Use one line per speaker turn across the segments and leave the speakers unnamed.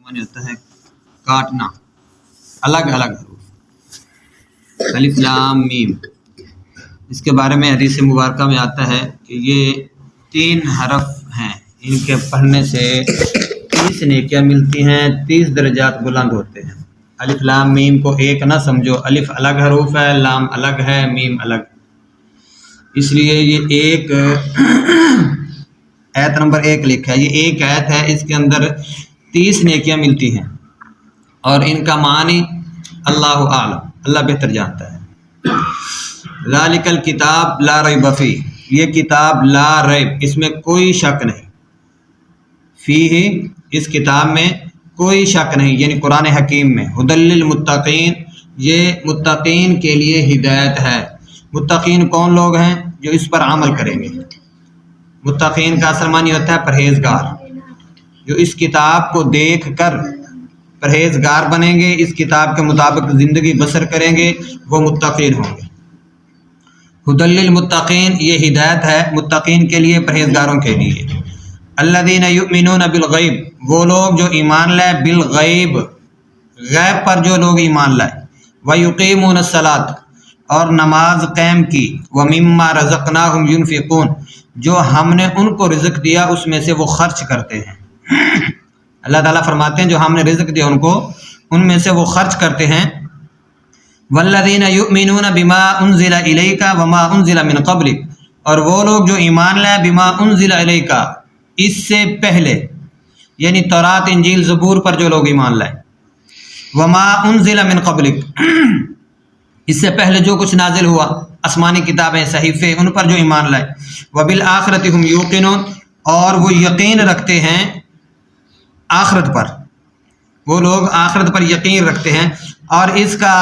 معنی ہوتا ہے کاٹنا، الگ الگ حروف، الف لام میم۔ اس کے بارے میں حدیث مبارکہ میں آتا ہے کہ یہ 3 حرف ہیں، ان کے پڑھنے سے 30 نیکیاں ملتی ہیں، 30 درجات بلند ہوتے ہیں۔ الف لام میم کو ایک نہ سمجھو، الف الگ حروف ہے، لام الگ ہے، میم الگ، اس لیے یہ ایک آیت نمبر 1 لکھا ہے، یہ ایک آیت ہے، اس کے اندر 30 نیکیاں ملتی ہیں، اور ان کا معنی اللہ اعلم، اللہ بہتر جانتا ہے۔ ذالک الکتاب لا ریب فیہ، یہ کتاب لا ریب، اس میں کوئی شک نہیں، فیہ، اس کتاب میں کوئی شک نہیں، یعنی قرآن حکیم میں، ھدی للمتقین، یہ متقین کے لیے ہدایت ہے۔ متقین کون لوگ ہیں؟ جو اس پر عمل کریں گے۔ متقین کا اصل معنی ہوتا ہے پرہیزگار، جو اس کتاب کو دیکھ کر پرہیزگار بنیں گے، اس کتاب کے مطابق زندگی بسر کریں گے، وہ متقین ہوں گے۔ ھدی للمتقین، یہ ہدایت ہے متقین کے لیے، پرہیزگاروں کے لیے۔ الذین یؤمنون بالغیب، وہ لوگ جو ایمان لائے، بالغیب، غیب پر جو لوگ ایمان لائے، ویقیمون الصلاۃ، اور نماز قائم کی، ومما رزقناہم ینفقون، جو ہم نے ان کو رزق دیا اس میں سے وہ خرچ کرتے ہیں۔ اللہ تعالیٰ فرماتے ہیں جو ہم نے رزق دیا ان کو، ان میں سے وہ خرچ کرتے ہیں۔ والذین یؤمنون بما انزل الیک وما انزل من قبلک، اور وہ لوگ جو ایمان لائے بما انزل الیک، اس سے پہلے، یعنی تورات انجیل زبور پر جو لوگ ایمان لائے، وما انزل من قبلک، اس سے پہلے جو کچھ نازل ہوا، آسمانی کتابیں، صحیفے، ان پر جو ایمان لائے، وبالآخرۃ ھم یوقنون، اور وہ یقین رکھتے ہیں آخرت پر، وہ لوگ آخرت پر یقین رکھتے ہیں۔ اور اس کا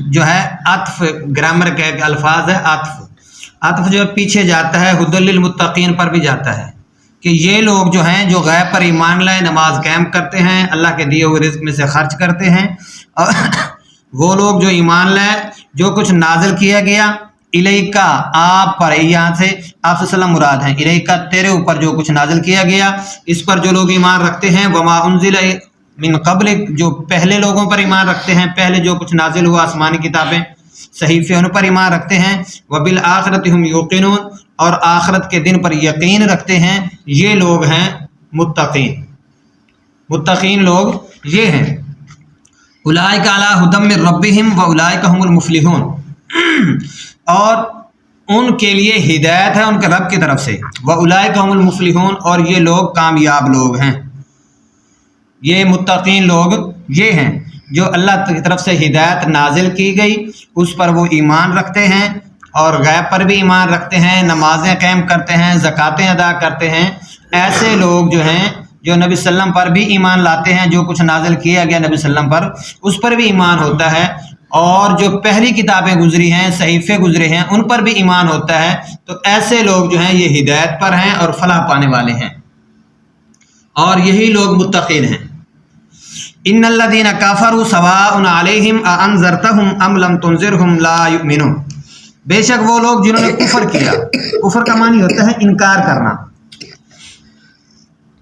جو ہے عطف، گرامر کے ایک الفاظ ہے عطف جو پیچھے جاتا ہے، ھدی للمتقین پر بھی جاتا ہے، کہ یہ لوگ جو ہیں جو غیب پر ایمان لائے، نماز قائم کرتے ہیں، اللہ کے دیے ہوئے رزق میں سے خرچ کرتے ہیں، اور وہ لوگ جو ایمان لائے جو کچھ نازل کیا گیا، الیکا، آپ پر، یہاں سے آپ صلی اللہ علیہ وسلم مراد ہیں، الیکا، تیرے اوپر جو کچھ نازل کیا گیا، اس پر جو لوگ ایمان رکھتے ہیں، وما انزل من قبلک، جو پہلے لوگوں پر ایمان رکھتے ہیں، پہلے جو کچھ نازل ہوا آسمانی کتابیں، صحیفے، ان پر ایمان رکھتے ہیں، وبالآخرۃ ھم یوقنون، اور آخرت کے دن پر یقین رکھتے ہیں، یہ لوگ ہیں متقین۔ متقین لوگ یہ ہیں۔ اولئک علی ھدی من ربہم واولئک ھم المفلحون، اور ان کے لیے ہدایت ہے ان کے رب کی طرف سے، واولئک ھم المفلحون، اور یہ لوگ کامیاب لوگ ہیں۔ یہ متقین لوگ یہ ہیں جو اللہ کی طرف سے ہدایت نازل کی گئی، اس پر وہ ایمان رکھتے ہیں، اور غیب پر بھی ایمان رکھتے ہیں، نمازیں قائم کرتے ہیں، زکاتیں ادا کرتے ہیں۔ ایسے لوگ جو ہیں جو نبی صلی اللہ علیہ وسلم پر بھی ایمان لاتے ہیں، جو کچھ نازل کیا گیا نبی صلی اللہ علیہ وسلم پر، اس پر بھی ایمان ہوتا ہے، اور جو پہلی کتابیں گزری ہیں، صحیفے گزرے ہیں، ان پر بھی ایمان ہوتا ہے۔ تو ایسے لوگ جو ہیں یہ ہدایت پر ہیں اور فلاح پانے والے ہیں، اور یہی لوگ متقین ہیں۔ ان الذین کفروا سواء علیہم اانذرتہم ام لم تنذرہم لا یؤمنون، بے شک وہ لوگ جنہوں نے کفر کیا، کفر کا معنی ہوتا ہے انکار کرنا۔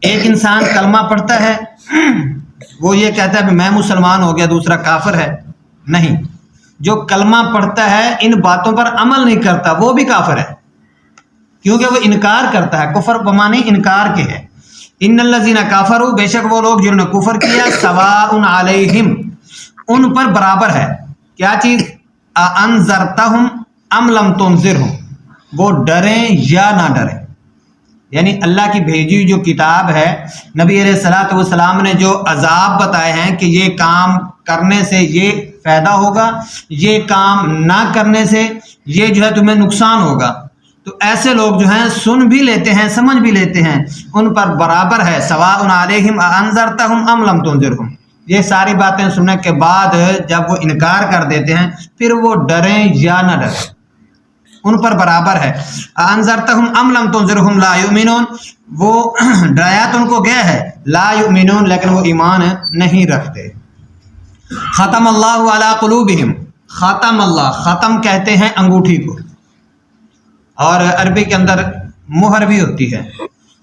ایک انسان کلمہ پڑھتا ہے، وہ یہ کہتا ہے کہ میں مسلمان ہو گیا، دوسرا کافر ہے، نہیں، جو کلمہ پڑھتا ہے ان باتوں پر عمل نہیں کرتا وہ بھی کافر ہے، کیونکہ وہ انکار کرتا ہے۔ کفر بمعنی انکار کے ہے۔ ان الذین کفروا، بے شک وہ لوگ جنہوں نے کفر کیا، سواء علیہم، ان پر برابر ہے کیا چیز، انذرتہم ام لم تنذرہم، وہ ڈریں یا نہ ڈریں، یعنی اللہ کی بھیجی ہوئی جو کتاب ہے، نبی علیہ الصلوۃ والسلام نے جو عذاب بتائے ہیں کہ یہ کام کرنے سے یہ فائدہ ہوگا، یہ کام نہ کرنے سے یہ جو ہے تمہیں نقصان ہوگا، تو ایسے لوگ جو ہیں سن بھی لیتے ہیں، سمجھ بھی لیتے ہیں، ان پر برابر ہے، سواء علیہم انذرتہم ام لم تنذرہم۔ یہ ساری باتیں سننے کے بعد جب وہ انکار کر دیتے ہیں، پھر وہ ڈریں یا نہ ڈریں، ان پر برابر ہے۔ انذرتہم ام لم تنذرہم لا یؤمنون، وہ ڈرایا تو ان کو گیا ہے، لا یؤمنون، لیکن وہ ایمان نہیں رکھتے۔ ختم اللہ علی قلوبہم، ختم اللہ، ختم کہتے ہیں انگوٹھی کو، اور عربی کے اندر مہر بھی ہوتی ہے،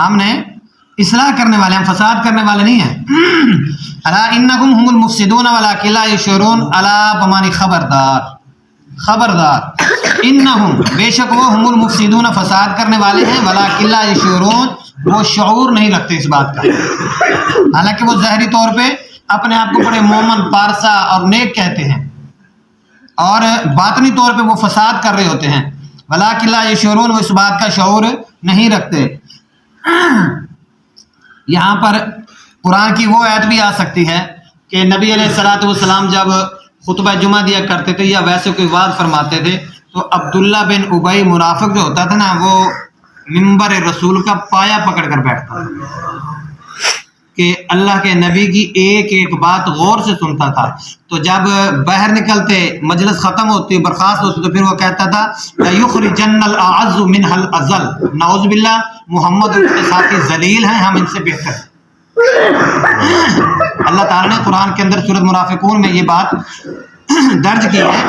ہم نے اصلاح کرنے والے، ہم فساد کرنے والے نہیں ہیں. الا انکم هم المفسدون ولکن لا یشعرون. الا بمانی خبردار، خبردار، انہم بے شک وہ ہم المفسدون فساد کرنے والے ہیں، ولکن لا یشعرون وہ شعور نہیں رکھتے اس بات کا. حالانکہ وہ ظاہری طور پہ اپنے آپ کو بڑے مومن، پارسا اور نیک کہتے ہیں، اور باطنی طور پہ وہ فساد کر رہے ہوتے ہیں. ولکن لا یشعرون وہ اس بات کا شعور نہیں رکھتے. یہاں پر قرآن کی وہ آیت بھی آ سکتی ہے کہ نبی علیہ الصلوۃ والسلام جب خطبہ جمعہ دیا کرتے تھے یا ویسے کوئی وعظ فرماتے تھے تو عبداللہ بن ابی منافق جو ہوتا تھا نا، وہ منبر رسول کا پایا پکڑ کر بیٹھتا کہ اللہ کے نبی کی ایک ایک بات غور سے سنتا تھا. تو جب باہر نکلتے، مجلس ختم ہوتی، برخاست ہوتی، تو پھر وہ کہتا تھا لَيُخْرِجَنَّ الْأَعَزُّ مِنْهَا الْأَذَلَّ. نعوذ باللہ، محمد ان کے ساتھی ذلیل ہیں، ہم ان سے بہتر ہیں. اللہ تعالیٰ نے قرآن کے اندر سورۃ منافقون میں یہ بات درج کی ہے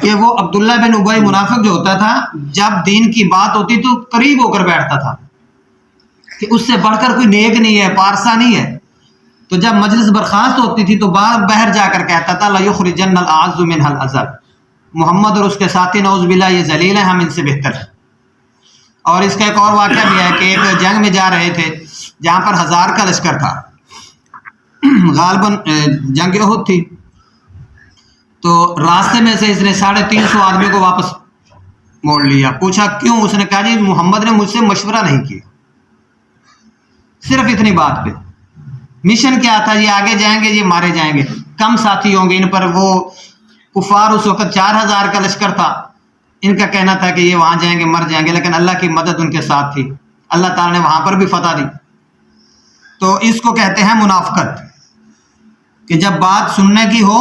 کہ وہ عبداللہ بن ابی منافق جو ہوتا تھا، جب دین کی بات ہوتی تو قریب ہو کر بیٹھتا تھا کہ اس سے بڑھ کر کوئی نیک نہیں ہے، پارسا نہیں ہے. تو جب مجلس برخاست ہوتی تھی تو باہر جا کر کہتا تھا لَيُخْرِجَنَّ الْأَعَزُّ مِنْهَا الْأَذَلَّ. محمد اور اس کے ساتھی نعوذ باللہ یہ ذلیل ہیں، ہم ان سے بہتر ہیں. اور اس کا ایک اور واقعہ بھی ہے کہ ایک جنگ میں جا رہے تھے جہاں پر 1000 کا لشکر تھا، غالباً جنگ احد تھی. تو راستے میں سے اس نے 350 آدمیوں کو واپس موڑ لیا. پوچھا کیوں؟ اس نے کہا جی محمد نے مجھ سے مشورہ نہیں کیا. صرف اتنی بات پہ. مشن کیا تھا؟ یہ آگے جائیں گے، یہ مارے جائیں گے، کم ساتھی ہوں گے ان پر. وہ کفار اس وقت 4000 کا لشکر تھا، ان کا کہنا تھا کہ یہ وہاں جائیں گے مر جائیں گے، لیکن اللہ کی مدد ان کے ساتھ تھی، اللہ تعالیٰ نے وہاں پر بھی فتح دی. تو اس کو کہتے ہیں منافقت، کہ جب بات سننے کی ہو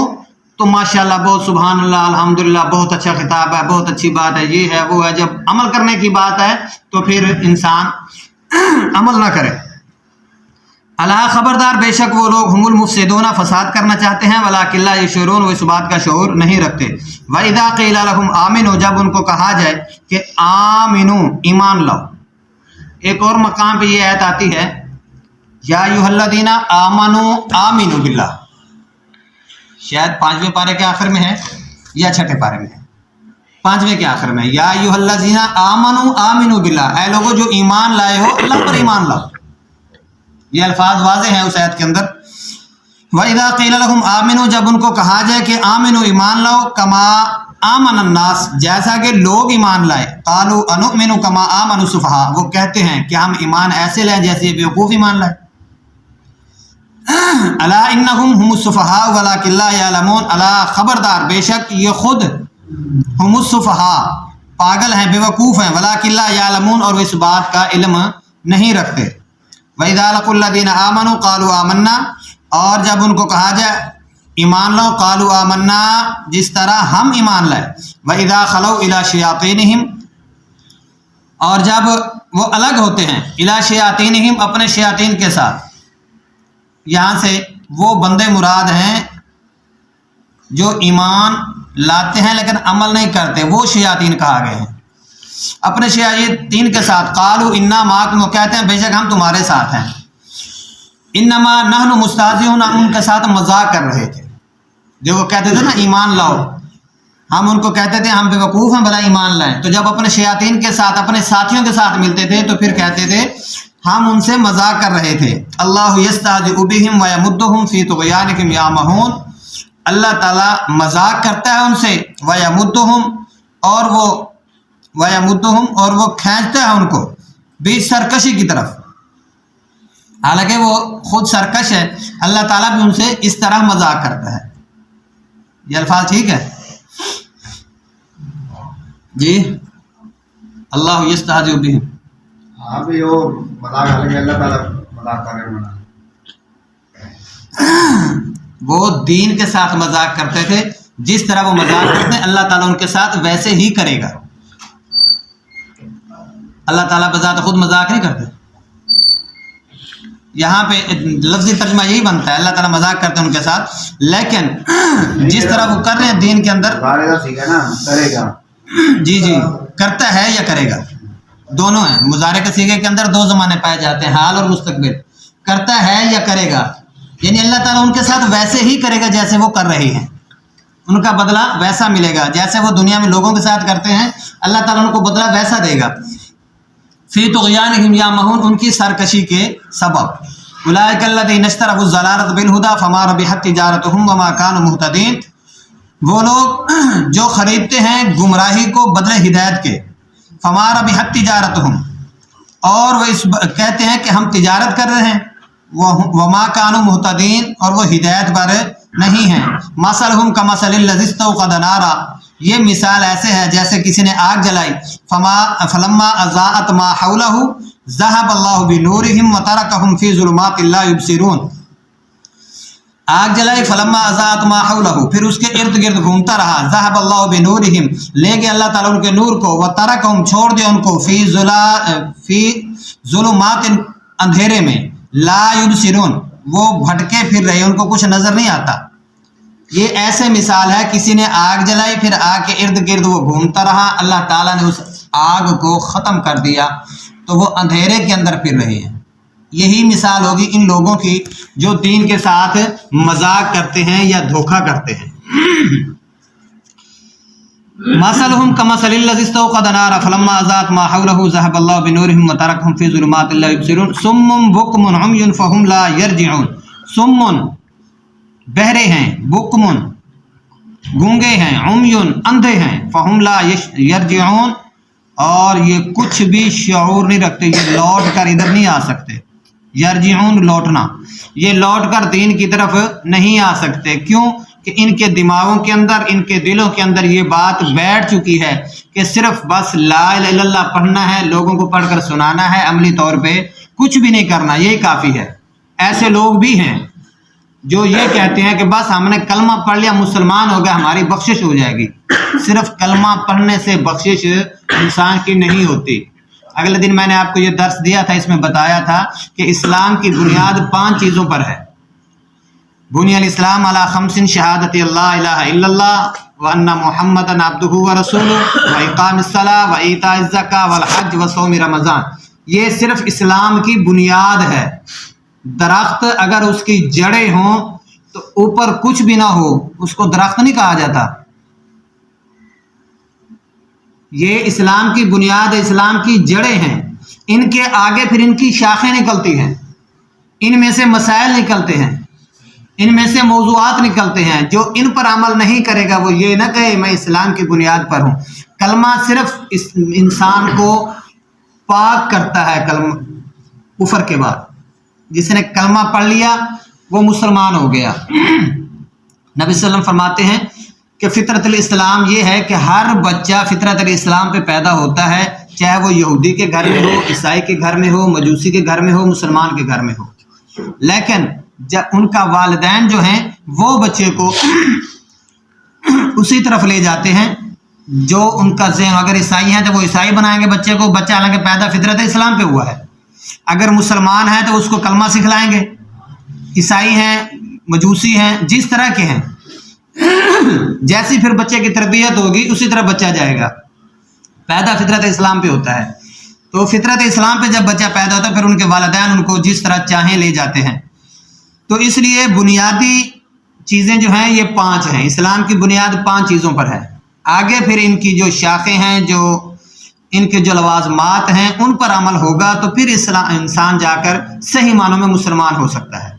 تو ماشاءاللہ بہت سبحان اللہ الحمدللہ بہت اچھا خطاب ہے، بہت اچھی بات ہے، یہ ہے وہ ہے. جب عمل کرنے کی بات ہے تو پھر انسان عمل نہ کرے. اللہ خبردار، بے شک وہ لوگ ہم المفسدون فساد کرنا چاہتے ہیں، ولکن لا یشعرون وہ اس بات کا شعور نہیں رکھتے. وَإِذَا قِيلَ لَهُمْ آمِنُوا جب ان کو کہا جائے کہ آمنو ایمان لاؤ. ایک اور مقام پہ یہ آیت آتی ہے یا ایھا الذین آمنوا آمنوا باللہ، شاید 5ویں پارے کے آخر میں ہے یا 6ٹھے پارے میں ہے، 5ویں کے آخر میں. یا ایھا الذین آمنوا آمنوا باللہ، اے لوگوں جو ایمان لائے ہو اللہ پر ایمان لاؤ. یہ الفاظ واضح ہیں اس آیت کے اندر. وَإِذَا قِيلَ لَهُمْ آمِنُوا جب ان کو کہا جائے کہ آمنوا ایمان لاؤ، کما آمن الناس جیسا کہ لوگ ایمان لائے، قالوا انؤمن کما آمن السفہاء وہ کہتے ہیں کہ ہم ایمان ایسے لائیں جیسے بیوقوف ایمان لائے. الا انہم هم السفہاء ولکن لا یعلمون الا خبردار بے شک یہ خود هم السفہاء پاگل ہیں، بیوقوف ہیں، ولکن لا یعلمون اور وہ اس بات کا علم نہیں رکھتے. وَإِذَا لَقُوا الَّذِينَ آمَنُوا قَالُوا آمَنَّا اور جب ان کو کہا جائے ایمان لاؤ، قَالُوا آمَنَّا جس طرح ہم ایمان لائے. وَإِذَا خَلَوْا إِلَى شَيَاطِينِهِمْ اور جب وہ الگ ہوتے ہیں، إِلَى شَيَاطِينِهِمْ اپنے شیاطین کے ساتھ. یہاں سے وہ بندے مراد ہیں جو ایمان لاتے ہیں لیکن عمل نہیں کرتے، وہ شیاطین کہا گئے ہیں. اپنے شیاطین کے ساتھ قالوا انا معکم وہ کہتے ہیں بے شک ہم تمہارے ساتھ ہیں. انما نحن مستہزئون ہم ان کے ساتھ مذاق کر رہے تھے. جو وہ کہتے تھے نا ایمان لاؤ، ہم ان کو کہتے تھے ہم بیوقوف ہیں بھلا ایمان لائیں. تو جب اپنے شیاطین کے ساتھ اپنے ساتھیوں کے ساتھ ملتے تھے تو پھر کہتے تھے ہم ان سے مذاق کر رہے تھے. اللہ یستہزئ بہم ویمدہم فی طغیانہم یعمہون اللہ تعالیٰ مذاق کرتا ہے ان سے، ویمدہم اور وہ کھینچتا ہے ان کو بھی سرکشی کی طرف، حالانکہ وہ خود سرکش ہے. اللہ تعالیٰ بھی ان سے اس طرح مذاق کرتا ہے. یہ الفاظ ٹھیک ہے جی؟ اللہ یستہزئ بہم
ہاں بھی وہ مذاق حالانکہ اللہ تعالیٰ مذاق کر رہے ہیں.
وہ دین کے ساتھ مذاق کرتے تھے، جس طرح وہ مذاق کرتے ہیں اللہ تعالیٰ ان کے ساتھ ویسے ہی کرے گا. اللہ تعالیٰ بذات خود مذاق نہیں کرتے. یہاں پہ لفظی ترجمہ یہی بنتا ہے اللہ تعالیٰ مذاق کرتے ہیں ان کے ساتھ، لیکن جس طرح وہ کر رہے ہیں دین کے اندر
کرے گا
جی کرتا ہے یا کرے گا. دونوں ہیں، مضارع کے صیغے کے اندر دو زمانے پائے جاتے ہیں، حال اور مستقبل، کرتا ہے یا کرے گا، یعنی اللہ تعالیٰ ان کے ساتھ ویسے ہی کرے گا جیسے وہ کر رہے ہیں، ان کا بدلہ ویسا ملے گا جیسے وہ دنیا میں لوگوں کے ساتھ کرتے ہیں، اللہ تعالیٰ ان کو بدلہ ویسا دے گا۔ فی طغیانہم یعمہون، ان کی سرکشی کے سبب۔ اولئک الذین اشتروا الضلالۃ بالہدی فما ربحت تجارتہم وما کانوا مہتدین، وہ لوگ جو خریدتے ہیں گمراہی کو بدلے ہدایت کے، فما ربحت تجارتہم، اور وہ اس کہتے ہیں کہ ہم تجارت کر رہے ہیں، وما کانوا مہتدین، اور وہ ہدایت پر نہیں ہیں۔ مثلہم کمثل الذی استوقد نارا، یہ مثال ایسے ہے جیسے کسی نے آگ جلائی، فلما اضاءت ما حولہ ذہب اللہ بنورہم وترکہم فی ظلمات لا یبصرون، آگ جلائی فلما اضاءت ما حولہ، پھر اس کے ارد گرد گھومتا رہا، ذہب اللہ بنورہم، لے گئے اللہ تعالیٰ ان کے نور کو، وترکہم، چھوڑ دیا ان کو، فی ظلمات، اندھیرے میں، لا یبصرون، وہ بھٹکے پھر رہے، ان کو کچھ نظر نہیں آتا۔ یہ ایسے مثال ہے، کسی نے آگ جلائی، پھر آگ کے ارد گرد وہ گھومتا رہا، اللہ تعالیٰ نے اس آگ کو ختم کر دیا تو وہ اندھیرے کے اندر پھر رہے ہیں۔ یہی مثال ہوگی ان لوگوں کی جو دین کے ساتھ مذاق کرتے ہیں یا دھوکہ کرتے ہیں۔ مثلہم کمثل الذی استوقد نارا فلما اضاءت ما حولہ ذہب اللہ بنورہم وترکہم فی ظلمات لا یبصرون صم بکم عمی فہم لا یرجعون، صم بہرے ہیں، بکم گونگے ہیں، عمی اندھے ہیں، فہم لا یرجعون، اور یہ کچھ بھی شعور نہیں رکھتے، یہ لوٹ کر ادھر نہیں آ سکتے، یرجعون لوٹنا، یہ لوٹ کر دین کی طرف نہیں آ سکتے۔ کیوں؟ کہ ان کے دماغوں کے اندر، ان کے دلوں کے اندر یہ بات بیٹھ چکی ہے کہ صرف بس لا الہ الا اللہ پڑھنا ہے، لوگوں کو پڑھ کر سنانا ہے، عملی طور پہ کچھ بھی نہیں کرنا، یہی کافی ہے۔ ایسے لوگ بھی ہیں جو یہ کہتے ہیں کہ بس ہم نے کلمہ پڑھ لیا، مسلمان ہو گیا، ہماری بخشش ہو جائے گی۔ صرف کلمہ پڑھنے سے بخشش انسان کی نہیں ہوتی۔ اگلے دن میں نے آپ کو یہ درس دیا تھا، اس میں بتایا تھا کہ اسلام کی بنیاد 5 چیزوں پر ہے۔ بنی الاسلام علی 5 شہادت اللہ الہ الا اللہ وان محمدا عبدہ ورسولہ واقام الصلاۃ وایتاء الزکاۃ والحج وصوم رمضان، یہ صرف اسلام کی بنیاد ہے۔ درخت اگر اس کی جڑیں ہوں تو اوپر کچھ بھی نہ ہو، اس کو درخت نہیں کہا جاتا۔ یہ اسلام کی بنیاد، اسلام کی جڑیں ہیں، ان کے آگے پھر ان کی شاخیں نکلتی ہیں، ان میں سے مسائل نکلتے ہیں، ان میں سے موضوعات نکلتے ہیں۔ جو ان پر عمل نہیں کرے گا وہ یہ نہ کہے میں اسلام کی بنیاد پر ہوں۔ کلمہ صرف اس انسان کو پاک کرتا ہے، کلمہ کفر کے بعد جس نے کلمہ پڑھ لیا وہ مسلمان ہو گیا۔ نبی صلی اللہ علیہ وسلم فرماتے ہیں کہ فطرت الاسلام یہ ہے کہ ہر بچہ فطرت الاسلام پہ پیدا ہوتا ہے، چاہے وہ یہودی کے گھر میں ہو، عیسائی کے گھر میں ہو، مجوسی کے گھر میں ہو، مسلمان کے گھر میں ہو، لیکن جب ان کا والدین جو ہیں وہ بچے کو اسی طرف لے جاتے ہیں جو ان کا ذہن، اگر عیسائی ہیں تو وہ عیسائی بنائیں گے بچے کو، بچہ حالانکہ پیدا فطرت اسلام پہ ہوا ہے۔ اگر مسلمان ہیں تو اس کو کلمہ سکھلائیں گے، عیسائی ہیں، مجوسی ہیں، جس طرح کے ہیں، جیسی پھر بچے کی تربیت ہوگی اسی طرح بچہ جائے گا۔ پیدا فطرت اسلام پہ ہوتا ہے، تو فطرت اسلام پہ جب بچہ پیدا ہوتا ہے پھر ان کے والدین ان کو جس طرح چاہیں لے جاتے ہیں۔ تو اس لیے بنیادی چیزیں جو ہیں یہ 5 ہیں، اسلام کی بنیاد 5 چیزوں پر ہے۔ آگے پھر ان کی جو شاخیں ہیں، جو ان کے جو لوازمات ہیں، ان پر عمل ہوگا تو پھر انسان جا کر صحیح معنوں میں مسلمان ہو سکتا ہے،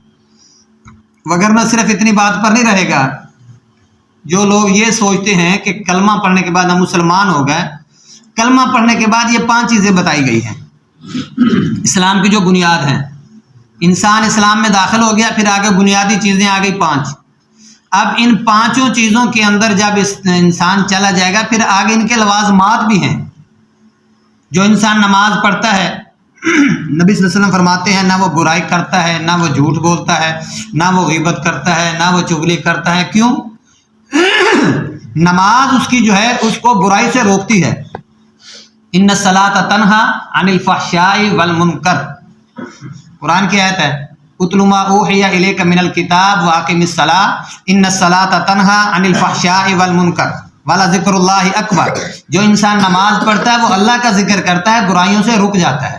وگرنہ صرف اتنی بات پر نہیں رہے گا۔ جو لوگ یہ سوچتے ہیں کہ کلمہ پڑھنے کے بعد ہم مسلمان ہو گئے، کلمہ پڑھنے کے بعد یہ 5 چیزیں بتائی گئی ہیں اسلام کی جو بنیاد ہیں۔ انسان اسلام میں داخل ہو گیا، پھر آگے بنیادی چیزیں آ گئی 5۔ اب ان 5 چیزوں کے اندر جب انسان چلا جائے گا پھر آگے ان کے لوازمات بھی ہیں۔ جو انسان نماز پڑھتا ہے، نبی صلی اللہ علیہ وسلم فرماتے ہیں نہ وہ برائی کرتا ہے، نہ وہ جھوٹ بولتا ہے، نہ وہ غیبت کرتا ہے، نہ وہ چغلی کرتا ہے۔ کیوں؟ نماز اس کی جو ہے اس کو برائی سے روکتی ہے۔ ان الصلاۃ تنہی عن الفحشاء والمنکر، قرآن کی آیت ہے، اتل ما اوحی الیک من الکتاب واقم الصلاۃ ان الصلاۃ تنہی عن الفحشاء والمنکر۔ والا ذکر اللہ اکبر، جو انسان نماز پڑھتا ہے وہ اللہ کا ذکر کرتا ہے، برائیوں سے رک جاتا ہے۔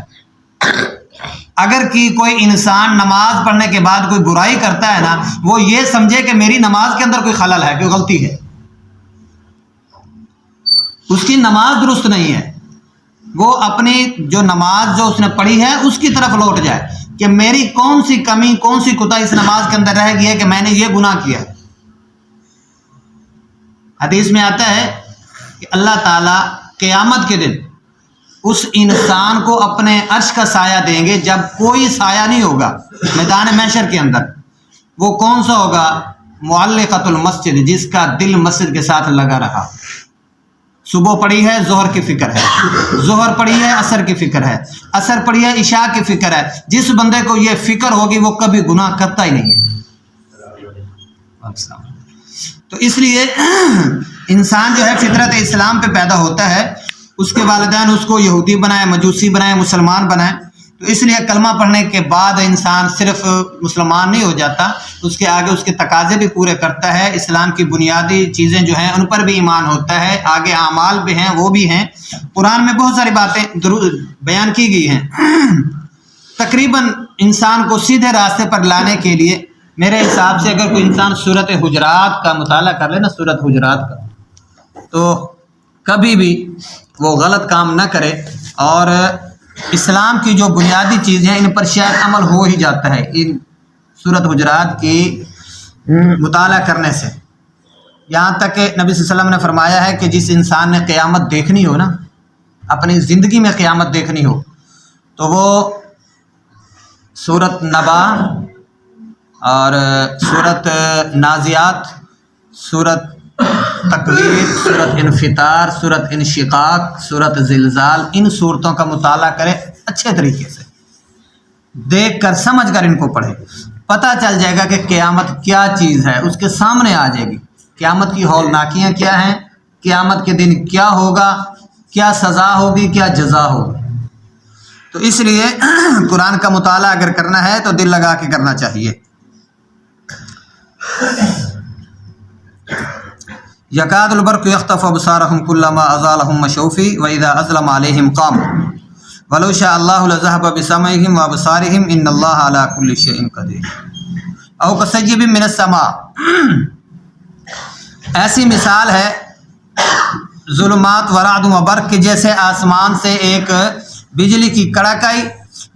اگر کہ کوئی انسان نماز پڑھنے کے بعد کوئی برائی کرتا ہے نا، وہ یہ سمجھے کہ میری نماز کے اندر کوئی خلل ہے، کوئی غلطی ہے، اس کی نماز درست نہیں ہے۔ وہ اپنی جو نماز جو اس نے پڑھی ہے اس کی طرف لوٹ جائے کہ میری کون سی کمی، کون سی کوتاہی اس نماز کے اندر رہ گئی ہے کہ میں نے یہ گناہ کیا ہے۔ حدیث میں آتا ہے کہ اللہ تعالیٰ قیامت کے دن اس انسان کو اپنے عرش کا سایہ دیں گے جب کوئی سایہ نہیں ہوگا میدان محشر کے اندر۔ وہ کون سا ہوگا؟ معلقۃ المسجد، جس کا دل مسجد کے ساتھ لگا رہا۔ صبح پڑھی ہے، ظہر کی فکر ہے، ظہر پڑھی ہے، عصر کی فکر ہے، عصر پڑھی ہے، عشاء کی فکر ہے۔ جس بندے کو یہ فکر ہوگی وہ کبھی گناہ کرتا ہی نہیں ہے۔ تو اس لیے انسان جو ہے فطرت اسلام پہ پیدا ہوتا ہے، اس کے والدین اس کو یہودی بنائے، مجوسی بنائے، مسلمان بنائے، تو اس لیے کلمہ پڑھنے کے بعد انسان صرف مسلمان نہیں ہو جاتا، اس کے آگے اس کے تقاضے بھی پورے کرتا ہے، اسلام کی بنیادی چیزیں جو ہیں ان پر بھی ایمان ہوتا ہے، آگے اعمال بھی ہیں وہ بھی ہیں۔ قرآن میں بہت ساری باتیں بیان کی گئی ہیں تقریباً انسان کو سیدھے راستے پر لانے کے لیے۔ میرے حساب سے اگر کوئی انسان سورۃ حجرات کا مطالعہ کر لے نا، سورۃ حجرات کا، تو کبھی بھی وہ غلط کام نہ کرے، اور اسلام کی جو بنیادی چیزیں ہیں ان پر شاید عمل ہو ہی جاتا ہے ان سورۃ حجرات کی مطالعہ کرنے سے۔ یہاں تک کہ نبی صلی اللہ علیہ وسلم نے فرمایا ہے کہ جس انسان نے قیامت دیکھنی ہو نا، اپنی زندگی میں قیامت دیکھنی ہو، تو وہ سورۃ نبا اور سورۃ نازعات، سورۃ تکویر، سورۃ انفطار، سورۃ انشقاق، سورۃ زلزال، ان صورتوں کا مطالعہ کرے، اچھے طریقے سے دیکھ کر سمجھ کر ان کو پڑھے، پتہ چل جائے گا کہ قیامت کیا چیز ہے، اس کے سامنے آ جائے گی قیامت کی ہولناکیاں کیا ہیں، قیامت کے دن کیا ہوگا، کیا سزا ہوگی، کیا جزا ہوگی۔ تو اس لیے قرآن کا مطالعہ اگر کرنا ہے تو دل لگا کے کرنا چاہیے۔ یکاد البرق یخطف ابصارهم کلما ازالهم مشوا فیہ واذا اظلم علیہم قاموا ولو شاء اللہ لذهب بسمعهم وابصارهم ان اللہ علی کل شیء قدیر او کصیب من السماء۔ ایسی مثال ہے ظلمات ورعد و برق کی، جیسے آسمان سے ایک بجلی کی کڑک آئی،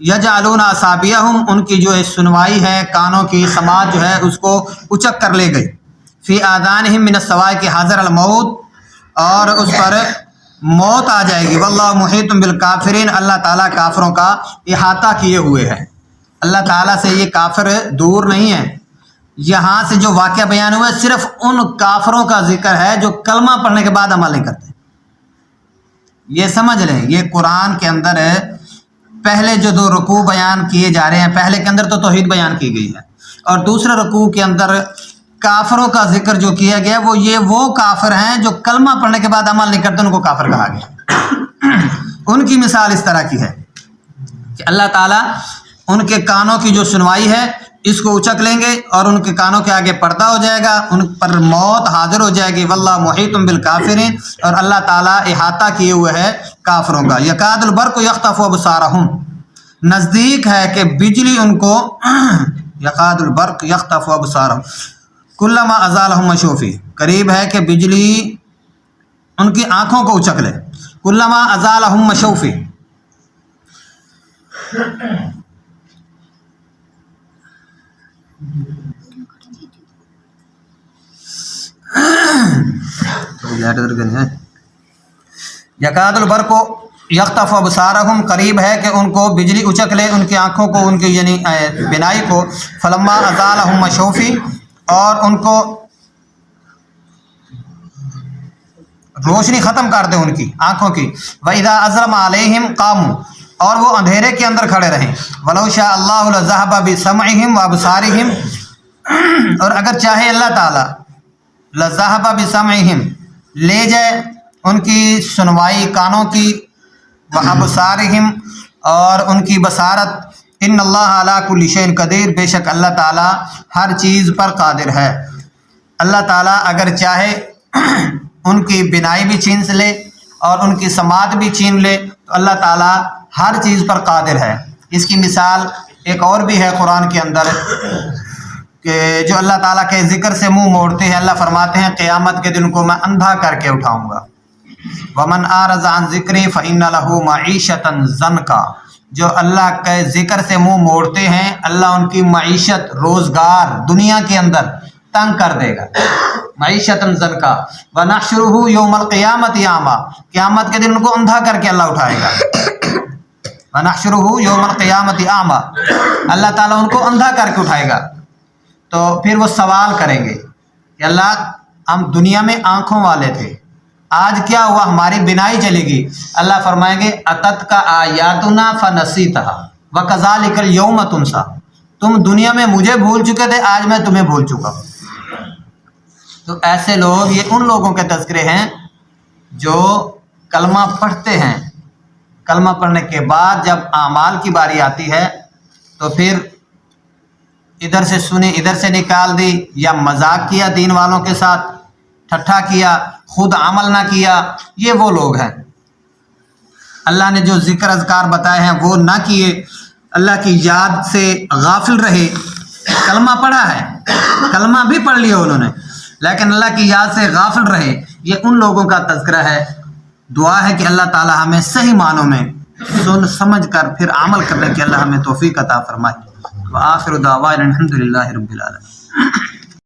یجعلون اصابعہم، ان کی جو ہے سنوائی ہے، کانوں کی سماعت جو ہے اس کو اچک کر لے گئی، فی آذانہم من الصواعق حاضر الموت، اور اس پر موت آ جائے گی، واللہ محیط بالکافرین، اللہ تعالیٰ کافروں کا احاطہ کیے ہوئے ہے۔ اللہ تعالیٰ سے یہ کافر دور نہیں ہے۔ یہاں سے جو واقعہ بیان ہوا ہے صرف ان کافروں کا ذکر ہے جو کلمہ پڑھنے کے بعد عمل نہیں کرتے۔ یہ سمجھ لیں، یہ قرآن کے اندر پہلے جو دو رکوع بیان کیے جا رہے ہیں، پہلے کے اندر تو توحید بیان کی گئی ہے، اور دوسرے رکوع کے اندر کافروں کا ذکر جو کیا گیا وہ کافر ہیں جو کلمہ پڑھنے کے بعد عمل نہیں کرتے، ان کو کافر کہا گیا۔ ان کی مثال اس طرح کی ہے کہ اللہ تعالیٰ ان کے کانوں کی جو سنوائی ہے اس کو اچک لیں گے، اور ان کے کانوں کے آگے پردہ ہو جائے گا، ان پر موت حاضر ہو جائے گی، واللہ محیط بالکافرین، اور اللہ تعالیٰ احاطہ کیے ہوئے ہے کافروں کا۔ یکاد البرق یخطف ابصارہم، نزدیک ہے کہ بجلی ان کو یکاد البرق یخطف ابصارہم کلما ازالہم مشوا فیہ، قریب ہے کہ بجلی ان کی آنکھوں کو اچک لے، کلما ازالہم مشوا فیہ۔ یکاد البرق یخطف ابصارہم، قریب ہے کہ ان کو بجلی اچک لے ان کی آنکھوں کو، ان کی یعنی بینائی کو، فلما ازالہم مشوا فیہ، اور ان کو روشنی ختم کر دے ان کی آنکھوں کی، وَإِذَا أَظْلَمَ عَلَيْهِمْ قَامُوا، اور وہ اندھیرے کے اندر کھڑے رہیں، وَلَوْ شَاءَ اللَّهُ لَذَهَبَ بِسَمْعِهِمْ وَأَبْصَارِهِمْ، اور اگر چاہے اللہ تعالیٰ لَذَهَبَ بِسَمْعِهِمْ، لے جائے ان کی سنوائی کانوں کی، وَأَبْصَارِهِمْ، اور ان کی بصارت، ان اللہ علی کل شیء قدیر، بے شک اللہ تعالیٰ ہر چیز پر قادر ہے۔ اللہ تعالیٰ اگر چاہے
ان کی بینائی بھی چھین سے لے اور ان کی سماعت بھی چھین لے تو اللہ تعالیٰ ہر چیز پر قادر ہے۔ اس کی مثال ایک اور بھی ہے قرآن کے اندر کہ جو اللہ تعالیٰ کے ذکر سے منہ موڑتے ہیں، اللہ فرماتے ہیں قیامت کے دن کو میں اندھا کر کے اٹھاؤں گا۔ وَمَنْ أَعْرَضَ عَنْ ذِكْرِي فَإِنَّ لَهُ مَعِيشَةً ضَنْكًا، جو اللہ کے ذکر سے منہ موڑتے ہیں اللہ ان کی معیشت، روزگار دنیا کے اندر تنگ کر دے گا، معیشتاً ضنکا۔ وَنَحْشُرُهُ يَوْمَ الْقِيَامَةِ أَعْمَىٰ، قیامت کے دن ان کو اندھا کر کے اللہ اٹھائے گا۔ وَنَحْشُرُهُ يَوْمَ الْقِيَامَةِ أَعْمَىٰ، اللہ تعالیٰ ان کو اندھا کر کے اٹھائے گا۔ تو پھر وہ سوال کریں گے کہ اللہ ہم دنیا میں آنکھوں والے تھے، آج کیا ہوا، ہماری بینائی چلے گی۔ اللہ فرمائیں گے اتت کا آیاتنا فنسیتها وکذالک اليوم تنسیٰ، تم دنیا میں مجھے بھول چکے تھے، آج میں تمہیں بھول چکا ہوں۔ تو ایسے لوگ، یہ ان لوگوں کے تذکرے ہیں جو کلمہ پڑھتے ہیں، کلمہ پڑھنے کے بعد جب اعمال کی باری آتی ہے تو پھر ادھر سے سنی ادھر سے نکال دی، یا مذاق کیا دین والوں کے ساتھ، ٹھٹھا کیا، خود عمل نہ کیا، یہ وہ لوگ ہیں۔ اللہ نے جو ذکر اذکار بتائے ہیں وہ نہ کیے، اللہ کی یاد سے غافل رہے، کلمہ پڑھا ہے، کلمہ بھی پڑھ لیا انہوں نے، لیکن اللہ کی یاد سے غافل رہے، یہ ان لوگوں کا تذکرہ ہے۔ دعا ہے کہ اللہ تعالی ہمیں صحیح معنوں میں سن سمجھ کر پھر عمل کرنے کی اللہ ہمیں توفیق عطا فرمائے۔ وآخر دعوانا الحمد للہ رب العالمین۔